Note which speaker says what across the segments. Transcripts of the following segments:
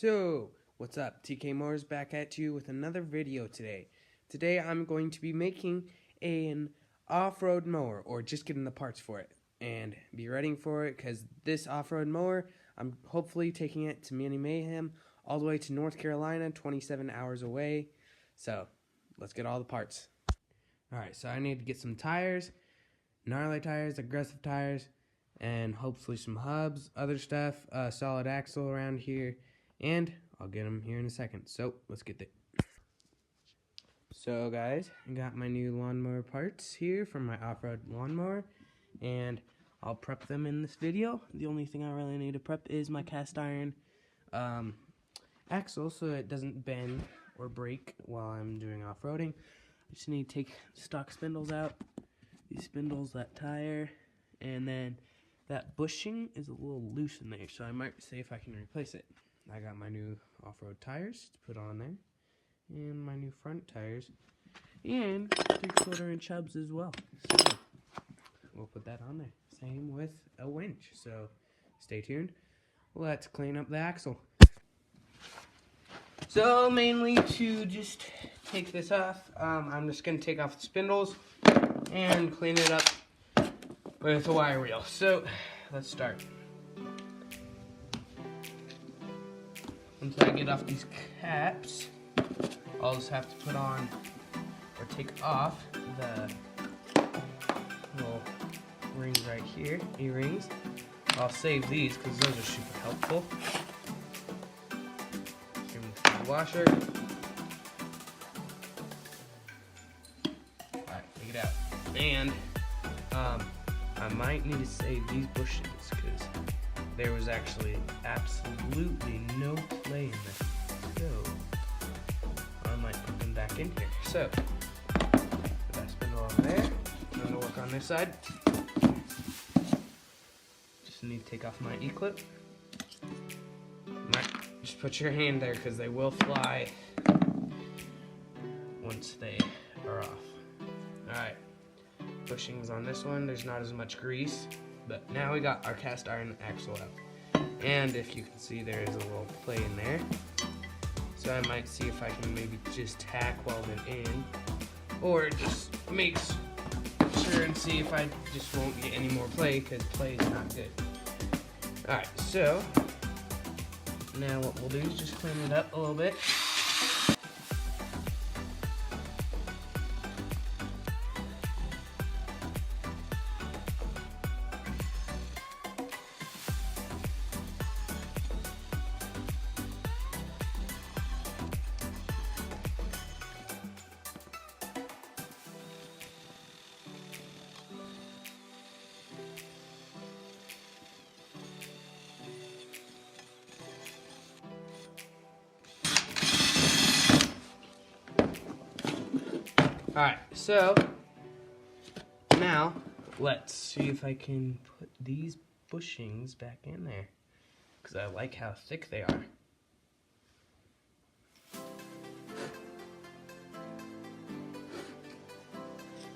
Speaker 1: So, what's up? TK Mowers back at you with another video today. Today I'm going to be making an off-road mower, or just getting the parts for it. And be ready for it, because this off-road mower, I'm hopefully taking it to Mini Mayhem, all the way to North Carolina, 27 hours away. So, let's get all the parts. Alright, so I need to get some tires, gnarly tires, aggressive tires, and hopefully some hubs, other stuff, solid axle around here, and I'll get them here in a second. So, let's get it. So guys, I got my new lawnmower parts here from my off-road lawnmower, and I'll prep them in this video. The only thing I really need to prep is my cast iron axle, so it doesn't bend or break while I'm doing off-roading. I just need to take stock spindles out, these spindles, that tire, and then that bushing is a little loose in there, so I might see if I can replace it. I got my new off-road tires to put on there, and my new front tires, and 3/4 inch hubs as well. So we'll put that on there. Same with a winch, so stay tuned. Let's clean up the axle. So mainly to just take this off, I'm just going to take off the spindles and clean it up with a wire wheel. So let's start. Once I get off these caps, I'll just have to put on or take off the little rings right here, E-rings. I'll save these because those are super helpful. Give them the washer. Alright, take it out. And I might need to save these bushings because there was actually absolutely no play in this. So I might put them back in here. So put that spindle over there. I'm going to work on this side. Just need to take off my E-clip. Just put your hand there because they will fly once they are off. Alright. Bushings on this one, there's not as much grease, but now we got our cast iron axle out. And if you can see, there is a little play in there. So I might see if I can maybe just tack weld it in, or just make sure and see if I just won't get any more play, because play is not good. Alright, so now what we'll do is just clean it up a little bit. Alright, so now let's see if I can put these bushings back in there, because I like how thick they are.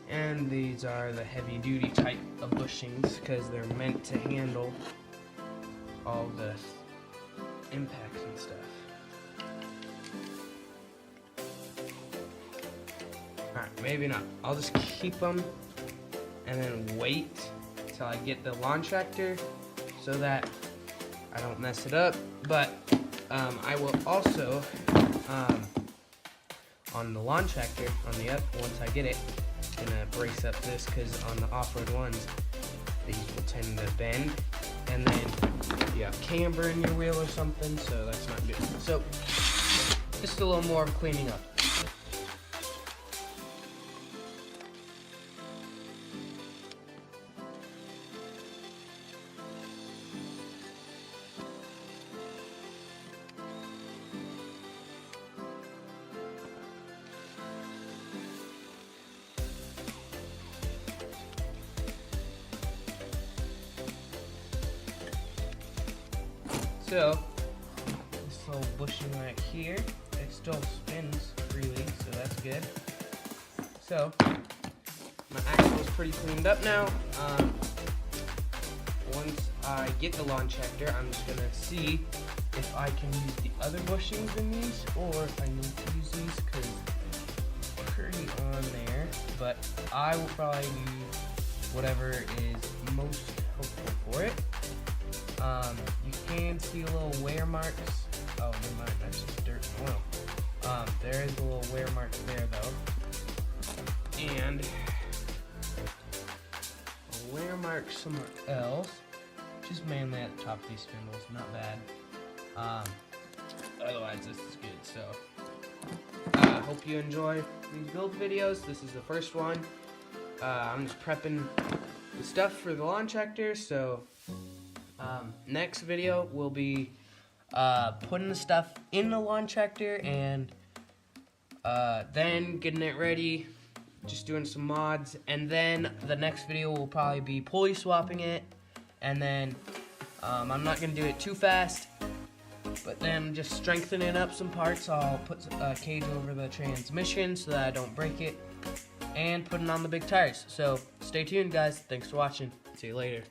Speaker 1: And these are the heavy duty type of bushings because they're meant to handle all the impacts and stuff. Alright, maybe not. I'll just keep them and then wait till I get the lawn tractor so that I don't mess it up. But I will also, on the lawn tractor, once I get it, I'm gonna brace up this because on the off-road ones, these will tend to bend, and then you have camber in your wheel or something, so that's not good. So just a little more cleaning up. So, this little bushing right here, it still spins freely, so that's good. So, my axle is pretty cleaned up now. Once I get the lawn tractor, I'm just going to see if I can use the other bushings in these or if I need to use these because they're pretty on there. But I will probably use whatever is most helpful for it. You can see a little wear marks. Oh, never mind, that's just dirt. Well, there is a little wear marks there though. And a wear mark somewhere else. Just mainly at the top of these spindles, not bad. Otherwise, this is good. So, I hope you enjoy these build videos. This is the first one. I'm just prepping the stuff for the lawn tractor. So, next video will be putting the stuff in the lawn tractor and then getting it ready. Just doing some mods, and then the next video will probably be pulley swapping it. And then, I'm not going to do it too fast, but then just strengthening up some parts. I'll put a cage over the transmission so that I don't break it, and putting on the big tires. So, stay tuned, guys. Thanks for watching. See you later.